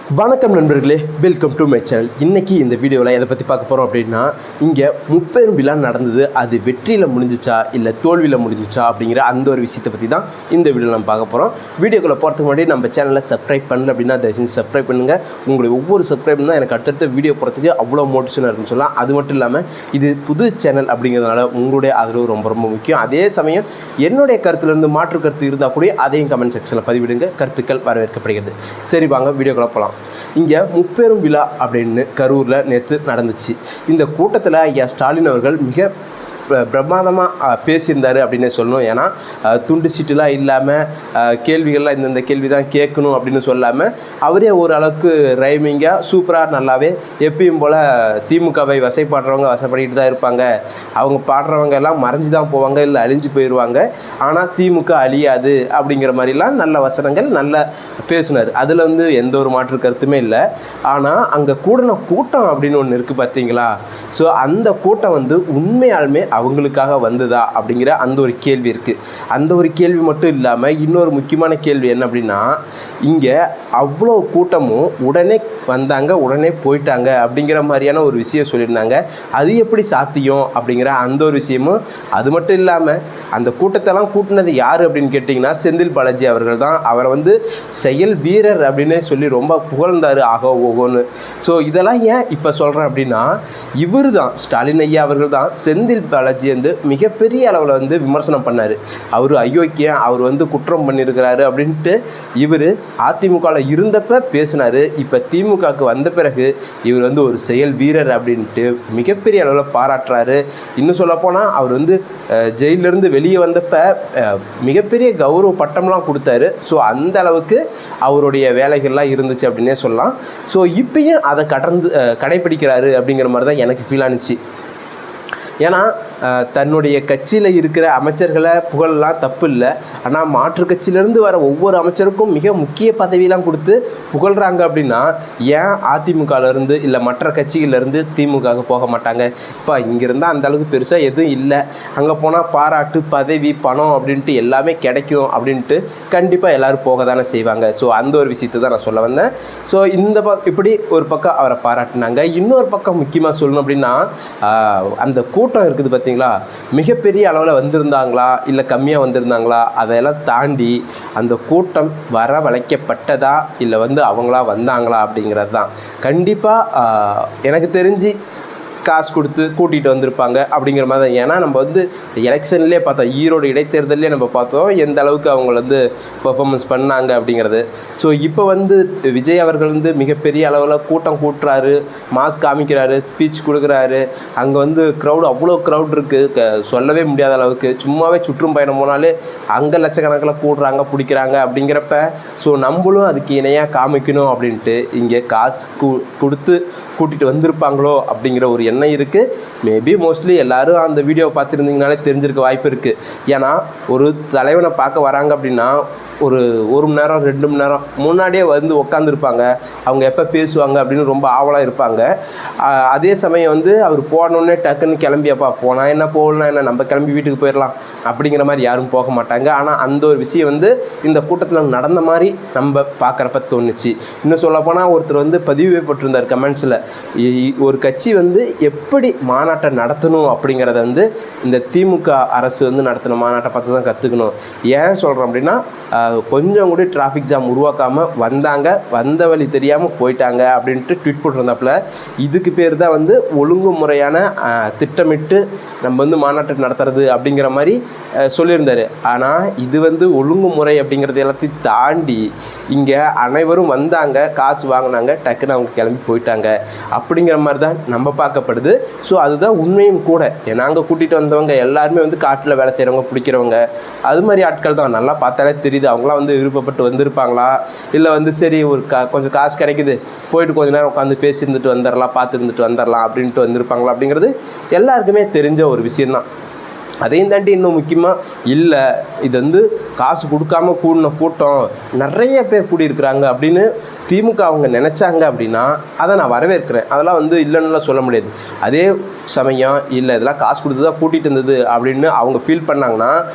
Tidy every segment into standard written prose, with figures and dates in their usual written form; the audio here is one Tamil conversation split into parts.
வணக்கம் நண்பர்களே, வெல்கம் டு மை சேனல். இன்றைக்கி இந்த வீடியோவில் எதை பற்றி பார்க்க போகிறோம் அப்படின்னா, இங்கே முப்பெரும் விழா நடந்தது. அது வெற்றியில் முடிஞ்சிச்சா இல்லை தோல்வியில் முடிஞ்சிச்சா அப்படிங்கிற அந்த ஒரு விஷயத்தை பற்றி தான் இந்த வீடியோவில் நம்ம பார்க்க போகிறோம். வீடியோக்குள்ளே போகிறதுக்கு முன்னாடி நம்ம சேனலை சப்ஸ்கிரைப் பண்ணல அப்படின்னா தயவு செஞ்சு சப்ஸ்கிரைப் பண்ணுங்கள். உங்களுடைய ஒவ்வொரு சப்ஸ்கிரைப் தான் எனக்கு அடுத்தடுத்த வீடியோ போகிறதுக்கு அவ்வளோ மோட்டிவேஷனாக இருக்குன்னு சொல்லலாம். அது மட்டும் இல்லாமல் இது புது சேனல் அப்படிங்கிறதுனால உங்களுடைய ஆதரவு ரொம்ப ரொம்ப முக்கியம். அதே சமயம் என்னுடைய கருத்துலேருந்து மாற்று கருத்து இருந்தால் கூட அதையும் கமெண்ட் செக்ஷனில் பதிவிடுங்க. கருத்துக்கள் வரவேற்கப்படுகிறது. சரி, வாங்க வீடியோக்குள்ளே போகலாம். இங்கே முப்பெரும் விழா அப்படின்னு கரூரில் நேற்று நடந்துச்சு. இந்த கூட்டத்தில் ஐயா ஸ்டாலின் அவர்கள் மிக பிரமாதமாக பேசியிருந்தார் அப்படின்னே சொல்லணும். ஏன்னா துண்டு சீட்டுலாம் இல்லாமல் கேள்விகள்லாம் இந்தந்த கேள்வி தான் கேட்கணும் அப்படின்னு சொல்லாமல் அவரே ஓரளவுக்கு ரைமிங்காக சூப்பராக நல்லாவே எப்பயும் போல் திமுகவை வசைப்பாடுறவங்க வசப்படிக்கிட்டு தான் இருப்பாங்க, அவங்க பாடுறவங்க எல்லாம் மறைஞ்சு தான் போவாங்க, இல்லை அழிஞ்சு போயிடுவாங்க, ஆனால் திமுக அழியாது அப்படிங்கிற மாதிரிலாம் நல்ல வசனங்கள் நல்லா பேசினார். அதில் வந்து எந்த ஒரு மாற்று கருத்துமே இல்லை. ஆனால் அங்கே கூடின கூட்டம் அப்படின்னு ஒன்று இருக்குது பார்த்தீங்களா? ஸோ அந்த கூட்டம் வந்து உண்மையாலுமே அவங்களுக்காக வந்ததா அப்படிங்கிற அந்த ஒரு கேள்வி இருக்குது. அந்த ஒரு கேள்வி மட்டும் இல்லாமல் இன்னொரு முக்கியமான கேள்வி என்ன அப்படின்னா, இங்கே அவ்வளோ கூட்டமும் உடனே வந்தாங்க உடனே போயிட்டாங்க அப்படிங்கிற மாதிரியான ஒரு விஷயம் சொல்லியிருந்தாங்க. அது எப்படி சாத்தியம் அப்படிங்கிற அந்த ஒரு விஷயமும். அது மட்டும் இல்லாமல் அந்த கூட்டத்தெல்லாம் கூட்டினது யார் அப்படின்னு கேட்டிங்கன்னா செந்தில் பாலாஜி அவர்கள் தான். அவரை வந்து செயல் வீரர் அப்படின்னு சொல்லி ரொம்ப புகழ்ந்தார் ஆகோ ஓகோன்னு. ஸோ இதெல்லாம் ஏன் இப்போ சொல்கிறேன் அப்படின்னா, இவர் தான் ஸ்டாலின் ஐயா அவர்கள் தான் செந்தில் பாலாஜி வந்து மிகப்பெரிய அளவில் வந்து விமர்சனம் பண்ணார். அவர் அயோக்கியம், அவர் வந்து குற்றம் பண்ணியிருக்கிறாரு அப்படின்ட்டு இவர் அதிமுகவில் இருந்தப்ப பேசினார். இப்போ திமுகவுக்கு வந்த பிறகு இவர் வந்து ஒரு செயல் வீரர் அப்படின்ட்டு மிகப்பெரிய அளவில் பாராட்டுறாரு. இன்னும் சொல்லப்போனால் அவர் வந்து ஜெயிலிருந்து வெளியே வந்தப்ப மிகப்பெரிய கௌரவ பட்டம்லாம் கொடுத்தாரு. ஸோ அந்த அளவுக்கு அவருடைய வேலைகள்லாம் இருந்துச்சு அப்படின்னே சொல்லலாம். ஸோ இப்பயும் அதை கடைப்பிடிக்கிறாரு அப்படிங்கிற மாதிரி தான் எனக்கு ஃபீல் ஆனிச்சு. ஏன்னா தன்னுடைய கட்சியில் இருக்கிற அமைச்சர்களை புகழலாம் தப்பு இல்லை. ஆனால் மாற்று கட்சியிலேருந்து வர ஒவ்வொரு அமைச்சருக்கும் மிக முக்கிய பதவியெலாம் கொடுத்து புகழ்கிறாங்க அப்படின்னா ஏன் அதிமுகலேருந்து இல்லை மற்ற கட்சிகளிலேருந்து திமுகவுக்கு போக மாட்டாங்க? இப்போ இங்கேருந்தால் அந்த அளவுக்கு பெருசாக எதுவும் இல்லை, அங்கே போனால் பாராட்டு பதவி பணம் அப்படின்ட்டு எல்லாமே கிடைக்கும் அப்படின்ட்டு கண்டிப்பாக எல்லோரும் போக தானே செய்வாங்க. ஸோ அந்த ஒரு விஷயத்தை தான் நான் சொல்ல வந்தேன். ஸோ இந்த இப்படி ஒரு பக்கம் அவரை பாராட்டினாங்க. இன்னொரு பக்கம் முக்கியமாக சொல்லணும் அப்படின்னா, அந்த கூட்டம் இருக்குது பார்த்தீங்களா, மிகப்பெரிய அளவில் வந்திருந்தாங்களா இல்லை கம்மியாக வந்திருந்தாங்களா அதையெல்லாம் தாண்டி அந்த கூட்டம் வரவழைக்கப்பட்டதா இல்லை வந்து அவங்களா வந்தாங்களா அப்படிங்கிறது தான். கண்டிப்பாக எனக்கு தெரிஞ்சு காசு கொடுத்து கூட்டிகிட்டு வந்திருப்பாங்க அப்படிங்கிற மாதிரி தான். ஏன்னா நம்ம வந்து எலெக்ஷன்லேயே பார்த்தோம், ஈரோடு இடைத்தேர்தலே நம்ம பார்த்தோம் எந்த அளவுக்கு அவங்க வந்து பெர்ஃபார்மன்ஸ் பண்ணாங்க அப்படிங்கிறது. ஸோ இப்போ வந்து விஜய் அவர்கள் வந்து மிகப்பெரிய அளவில் கூட்டம் கூட்டுறாரு, மாஸ் காமிக்கிறாரு, ஸ்பீச் கொடுக்குறாரு. அங்கே வந்து க்ரௌடு அவ்வளோ க்ரௌட் இருக்குது, சொல்லவே முடியாத அளவுக்கு. சும்மாவே சுற்றும் பயணம் போனாலே அங்கே லட்சக்கணக்கில் கூடுறாங்க பிடிக்கிறாங்க அப்படிங்கிறப்ப ஸோ நம்மளும் அதுக்கு இணையாக காமிக்கணும் அப்படின்ட்டு இங்கே காசு கொடுத்து கூட்டிகிட்டு வந்திருப்பாங்களோ அப்படிங்கிற ஒரு எண்ணம் இருக்குது. மேபி மோஸ்ட்லி எல்லோரும் அந்த வீடியோவை பார்த்துருந்தீங்கனாலே தெரிஞ்சிருக்க வாய்ப்பு இருக்குது. ஏன்னா ஒரு தலைவனை பார்க்க வராங்க அப்படின்னா ஒரு மணி நேரம் 2 மணி நேரம் முன்னாடியே வந்து உட்காந்துருப்பாங்க. அவங்க எப்போ பேசுவாங்க அப்படின்னு ரொம்ப ஆவலாக இருப்பாங்க. அதே சமயம் வந்து அவர் போனோடனே டக்குன்னு கிளம்பியப்பா போனால் என்ன போகலன்னா என்ன நம்ம கிளம்பி வீட்டுக்கு போயிடலாம் அப்படிங்கிற மாதிரி யாரும் போக மாட்டாங்க. ஆனால் அந்த ஒரு விஷயம் வந்து இந்த கூட்டத்தில் நடந்த மாதிரி நம்ம பார்க்குறப்ப தோணுச்சு. இன்னும் சொல்லப்போனால் ஒருத்தர் வந்து பதிவு போட்டிருந்தார் கமெண்ட்ஸில், ஒரு கட்சி வந்து எப்படி மாநாட்டை நடத்தணும் அப்படிங்கிறத வந்து இந்த திமுக அரசு வந்து நடத்தின மாநாட்டை பார்த்து தான் கற்றுக்கணும். ஏன் சொல்கிறோம் அப்படின்னா, கொஞ்சம் கூட டிராஃபிக் ஜாம் உருவாக்காமல் வந்தாங்க, வந்த வழி தெரியாமல் போயிட்டாங்க அப்படின்ட்டு ட்வீட் போட்டிருந்தாப்புல. இதுக்கு பேர் தான் வந்து ஒழுங்குமுறையான திட்டமிட்டு நம்ம வந்து மாநாட்டை நடத்துறது அப்படிங்கிற மாதிரி சொல்லியிருந்தார். ஆனால் இது வந்து ஒழுங்குமுறை அப்படிங்கிறது எல்லாத்தையும் தாண்டி இங்கே அனைவரும் வந்தாங்க, காசு வாங்கினாங்க, டக்குன்னு அவங்க கிளம்பி போயிட்டாங்க அப்படிங்கிற மாதிரி தான் நம்ம பார்க்கப்படுது. ஸோ அதுதான் உண்மையும் கூட. நாங்கள் கூட்டிகிட்டு வந்தவங்க எல்லாருமே வந்து காட்டில் வேலை செய்கிறவங்க, பிடிக்கிறவங்க, அது மாதிரி ஆட்கள் தான். நல்லா பார்த்தாலே தெரியுது அவங்களாம் வந்து விருப்பப்பட்டு வந்திருப்பாங்களா இல்லை வந்து சரி ஒரு கொஞ்சம் காசு கிடைக்குது போயிட்டு கொஞ்சம் நேரம் உட்காந்து பேசி இருந்துட்டு வந்துடலாம், பார்த்து இருந்துட்டு வந்துடலாம் அப்படின்ட்டு வந்திருப்பாங்களா அப்படிங்கிறது எல்லாருக்குமே தெரிஞ்ச ஒரு விஷயந்தான். அதையும் தாண்டி இன்னும் முக்கியமாக இல்லை, இது வந்து காசு கொடுக்காம கூடின கூட்டம் நிறைய பேர் கூடியிருக்கிறாங்க அப்படின்னு திமுக அவங்க நினச்சாங்க அப்படின்னா அதை நான் வரவேற்கிறேன். அதெல்லாம் வந்து இல்லைன்னுலாம் சொல்ல முடியாது. அதே சமயம் இல்லை இதெல்லாம் காசு கொடுத்து தான் கூட்டிகிட்டு இருந்தது அப்படின்னு அவங்க ஃபீல் பண்ணாங்கன்னா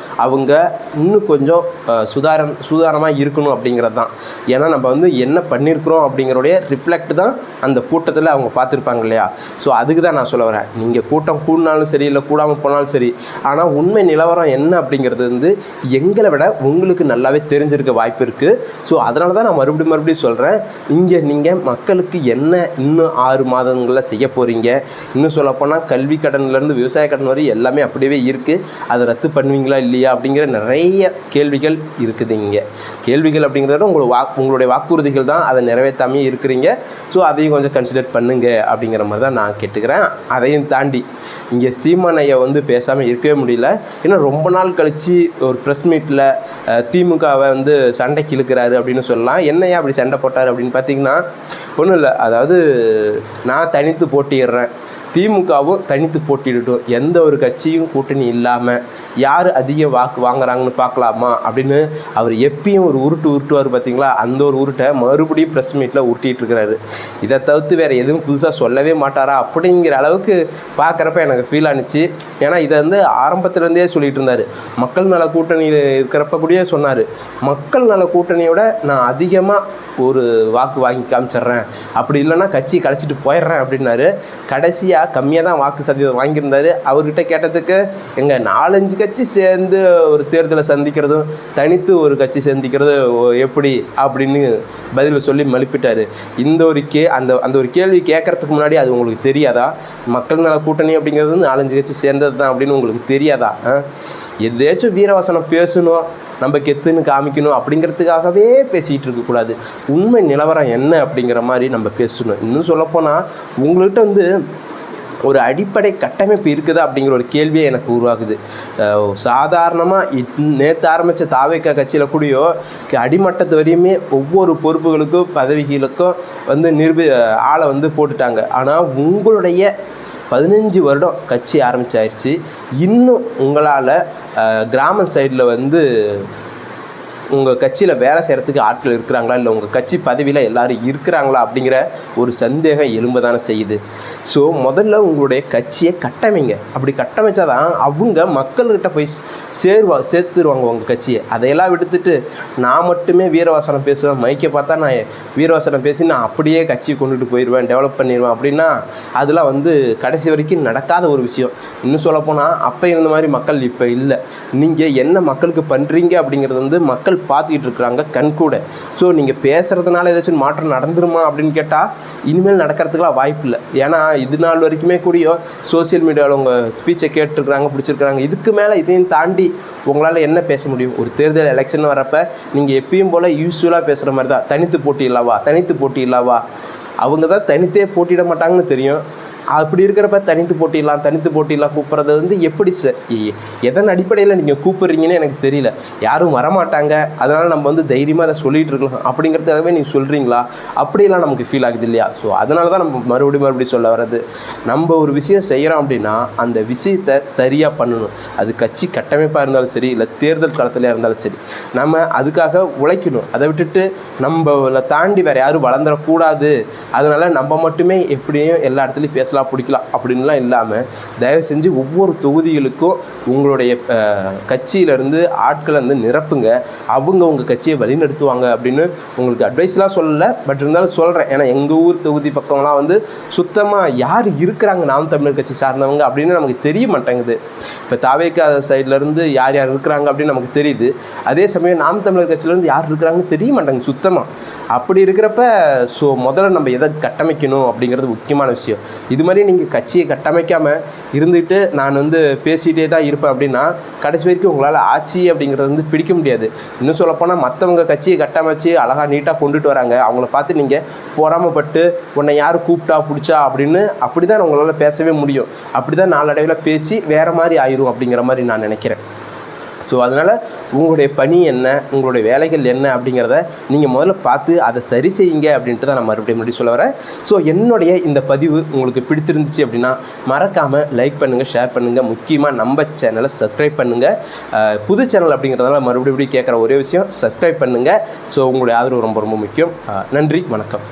அவங்க இன்னும் கொஞ்சம் சுதாரணமாக இருக்கணும் அப்படிங்கிறது தான். ஏன்னா நம்ம வந்து என்ன பண்ணியிருக்கிறோம் அப்படிங்கிறோடைய ரிஃப்ளெக்ட் தான் அந்த கூட்டத்தில் அவங்க பார்த்துருப்பாங்க இல்லையா. ஸோ அதுக்கு தான் நான் சொல்ல வரேன். நீங்கள் கூட்டம் கூடினாலும் சரி இல்லை கூடாமல் போனாலும் சரி, ஆனால் உண்மை நிலவரம் என்ன அப்படிங்கிறது வந்து எங்களை விட உங்களுக்கு நல்லாவே தெரிஞ்சிருக்க வாய்ப்பு இருக்குது. ஸோ அதனால தான் நான் மறுபடியும் சொல்கிறேன், இங்கே நீங்கள் மக்களுக்கு என்ன இன்னும் 6 மாதங்களில் செய்ய போகிறீங்க, இன்னும் சொல்லப்போனால் கல்வி கடன்லேருந்து விவசாய கடன் வரை எல்லாமே அப்படியே இருக்குது, அதை ரத்து பண்ணுவீங்களா இல்லையா அப்படிங்கிற நிறைய கேள்விகள் இருக்குது. இங்கே கேள்விகள் அப்படிங்கிறத உங்களுடைய வாக்குறுதிகள் தான், அதை நிறைவேற்றாமே இருக்கிறீங்க. ஸோ அதையும் கொஞ்சம் கன்சிடர் பண்ணுங்க அப்படிங்கிற மாதிரி தான் நான் கேட்டுக்கிறேன். அதையும் தாண்டி இங்கே சீமானையை வந்து பேசாமல் இருக்கவே முடியல. ஏன்னா ரொம்ப நாள் கழித்து ஒரு ப்ரெஸ் மீட்டில் திமுகவை வந்து சண்டைக்கு இழுக்கிறாரு அப்படின்னு சொல்லலாம். என்னையா அப்படி சண்டை போட்டார் அப்படின்னு பார்த்தீங்கன்னா ஒன்றும் இல்லை, அதாவது நான் தனித்து போட்டிடுறேன், திமுகவும் தனித்து போட்டிடட்டும், எந்த ஒரு கட்சியும் கூட்டணி இல்லாமல் யார் அதிக வாக்கு வாங்குறாங்கன்னு பார்க்கலாமா அப்படின்னு அவர் எப்பயும் ஒரு உருட்டுவார் பார்த்தீங்களா. அந்த ஒரு உருட்டை மறுபடியும் ப்ரெஸ் மீட்டில் உருட்டிகிட்டு இருக்கிறாரு. இதை தவிர்த்து வேறு எதுவும் புதுசாக சொல்லவே மாட்டாரா அப்படிங்கிற அளவுக்கு பார்க்குறப்ப எனக்கு ஃபீல் ஆனிச்சு. ஏன்னா இதை வந்து ஆரம்பத்துலேருந்தே சொல்லிகிட்டு இருந்தார். மக்கள் நல கூட்டணியில் இருக்கிறப்ப கூடயே சொன்னார், மக்கள் நல கூட்டணியோட நான் அதிகமாக ஒரு வாக்கு வாங்கி காமிச்சிட்றேன், அப்படி இல்லைன்னா கட்சி கழிச்சிட்டு போயிடுறேன் அப்படின்னாரு. கடைசியாக கம்மியாக தான் வாக்கு சதவீதம் வாங்கியிருந்தார். அவர்கிட்ட கேட்டதுக்கு எங்கள் 4-5 கட்சி சேர்ந்து ஒரு தேர்தலை சந்திக்கிறதும் தனித்து ஒரு கட்சி சந்திக்கிறது எப்படி அப்படின்னு பதில் சொல்லி மழுப்பிட்டார். இந்த ஒரு அந்த ஒரு கேள்வி கேட்குறதுக்கு முன்னாடி அது உங்களுக்கு தெரியாதா? மக்கள் நல கூட்டணி அப்படிங்கிறது 4-5 கட்சி சேர்ந்தது தான் அப்படின்னு உங்களுக்கு தெரியாதா? எதாச்சும் வீரவசனம் பேசணும், நம்ம கெத்துன்னு காமிக்கணும் அப்படிங்கிறதுக்காகவே பேசிகிட்டு இருக்கக்கூடாது. உண்மை நிலவரம் என்ன அப்படிங்கிற மாதிரி நம்ம பேசணும். இன்னும் சொல்லப்போனால் உங்கள்கிட்ட வந்து ஒரு அடிப்படை கட்டமைப்பு இருக்குதா அப்படிங்கிற ஒரு கேள்வியே எனக்கு உருவாகுது. சாதாரணமாக நேற்று ஆரம்பித்த தாவேக்கா கட்சியில் கூடயோ அடிமட்டத்து வரையுமே ஒவ்வொரு பொறுப்புகளுக்கும் பதவிகளுக்கும் வந்து ஆளை வந்து போட்டுட்டாங்க. ஆனால் உங்களுடைய 15 வருடம் கட்சி ஆரம்பிச்சாயிருச்சு, இன்னும் உங்களால் கிராம சைடில் வந்து உங்கள் கட்சியில் வேலை செய்கிறதுக்கு ஆட்கள் இருக்கிறாங்களா, இல்லை உங்கள் கட்சி பதவியில் எல்லோரும் இருக்கிறாங்களா அப்படிங்கிற ஒரு சந்தேகம் எழும்ப தானே செய்யுது. ஸோ முதல்ல உங்களுடைய கட்சியை கட்டமைங்க. அப்படி கட்டமைச்சா தான் அவங்க மக்கள்கிட்ட போய் சேர்த்துருவாங்க உங்கள் கட்சியை. அதையெல்லாம் விடுத்துட்டு நான் மட்டுமே வீரவாசனம் பேசுவேன், மைக்கை பார்த்தா நான் வீரவாசனம் பேசி நான் அப்படியே கட்சியை கொண்டுட்டு போயிடுவேன், டெவலப் பண்ணிடுவேன் அப்படின்னா அதெல்லாம் வந்து கடைசி வரைக்கும் நடக்காத ஒரு விஷயம். இன்னும் சொல்லப்போனால் அப்போ இருந்த மாதிரி மக்கள் இப்போ இல்லை. நீங்கள் என்ன மக்களுக்கு பண்ணுறீங்க அப்படிங்கிறது வந்து மக்கள் பார்த்துக்கிட்டு இருக்கிறாங்க கண்கூட. ஸோ நீங்கள் பேசுகிறதுனால ஏதாச்சும் மாற்றம் நடந்துருமா அப்படின்னு கேட்டால் இனிமேல் நடக்கிறதுக்கெலாம் வாய்ப்பு இல்லை. ஏன்னா இது நாள் வரைக்குமே கூடிய சோசியல் மீடியாவில் உங்கள் ஸ்பீச்சை கேட்டுருக்குறாங்க, பிடிச்சிருக்கிறாங்க. இதுக்கு மேலே இதையும் தாண்டி உங்களால் என்ன பேச முடியும்? ஒரு தேர்தல் எலெக்ஷன் வரப்போ நீங்கள் எப்பயும் போல் யூஸ்வலாக பேசுகிற மாதிரி தான், தனித்து போட்டி இல்லாவா அவங்க தான் தனித்தே போட்டியிட மாட்டாங்கன்னு தெரியும். அப்படி இருக்கிறப்ப தனித்து போட்டிடலாம் கூப்பிட்றது வந்து எப்படி சார், எதன் அடிப்படையில் நீங்கள் கூப்பிட்றீங்கன்னு எனக்கு தெரியல. யாரும் வரமாட்டாங்க, அதனால் நம்ம வந்து தைரியமாக அதை சொல்லிகிட்டு இருக்கலாம் அப்படிங்கிறதுக்காகவே நீங்கள் சொல்கிறீங்களா அப்படிலாம் நமக்கு ஃபீல் ஆகுது இல்லையா. ஸோ அதனால தான் நம்ம மறுபடியும் சொல்ல வர்றது, நம்ம ஒரு விஷயம் செய்கிறோம் அப்படின்னா அந்த விஷயத்தை சரியாக பண்ணணும். அது கட்சி கட்டமைப்பாக இருந்தாலும் சரி, இல்லை தேர்தல் காலத்தில் இருந்தாலும் சரி, நம்ம அதுக்காக உழைக்கணும். அதை விட்டுட்டு நம்மளை தாண்டி வேறு யாரும் வளர்ந்துடக்கூடாது, அதனால் நம்ம மட்டுமே எப்படியும் எல்லா இடத்துலையும் பேசலாம் பிடிக்கலாம் அப்படின்லாம் இல்லாமல் தயவு செஞ்சு ஒவ்வொரு தொகுதிகளுக்கும் உங்களுடைய கட்சியிலேருந்து ஆட்களை வந்து நிரப்புங்க. அவங்க உங்கள் கட்சியை வழிநடத்துவாங்க அப்படின்னு உங்களுக்கு அட்வைஸ்லாம் சொல்லலை, பட் இருந்தாலும் சொல்கிறேன். ஏன்னா எங்கள் ஊர் தொகுதி பக்கம்லாம் வந்து சுத்தமாக யார் இருக்கிறாங்க நாம் தமிழர் கட்சி சார்ந்தவங்க அப்படின்னு நமக்கு தெரிய மாட்டேங்குது. இப்போ தாவேக்கா சைட்லேருந்து யார் இருக்கிறாங்க அப்படின்னு நமக்கு தெரியுது. அதே சமயம் நாம் தமிழர் கட்சியிலேருந்து யார் இருக்கிறாங்கன்னு தெரிய மாட்டாங்க சுத்தமாக. அப்படி இருக்கிறப்ப ஸோ முதல்ல நம்ம எதை கட்டமைக்கணும் அப்படிங்கிறது முக்கியமான விஷயம். இது மாதிரி நீங்கள் கட்சியை கட்டமைக்காமல் இருந்துட்டு நான் வந்து பேசிகிட்டே தான் இருப்பேன் அப்படின்னா கடைசி வரைக்கும் உங்களால் ஆட்சி அப்படிங்கிறது வந்து பிடிக்க முடியாது. இன்னும் சொல்லப்போனால் மற்றவங்க கட்சியை கட்டமைச்சு அழகாக நீட்டாக கொண்டுட்டு வராங்க, அவங்கள பார்த்து நீங்கள் பொறாமப்பட்டு உன்னை யார் கூப்பிட்டா பிடிச்சா அப்படின்னு அப்படி தான் உங்களால் பேசவே முடியும். அப்படி தான் நாளடைவில் பேசி வேறு மாதிரி ஆயிரும் அப்படிங்கிற மாதிரி நான் நினைக்கிறேன். ஸோ அதனால் உங்களுடைய பணி என்ன, உங்களுடைய வேலைகள் என்ன அப்படிங்கிறத நீங்கள் முதல்ல பார்த்து அதை சரி செய்யுங்க அப்படின்ட்டு தான் நான் மறுபடியும் சொல்ல வரேன். ஸோ என்னுடைய இந்த பதிவு உங்களுக்கு பிடித்திருந்துச்சு அப்படின்னா மறக்காமல் லைக் பண்ணுங்கள், ஷேர் பண்ணுங்கள், முக்கியமாக நம்ம சேனலை சப்ஸ்கிரைப் பண்ணுங்கள். புது சேனல் அப்படிங்கிறதால மறுபடியும் கேட்குற ஒரே விஷயம் சப்ஸ்கிரைப் பண்ணுங்கள். ஸோ உங்களுடைய ஆதரவு ரொம்ப ரொம்ப முக்கியம். நன்றி, வணக்கம்.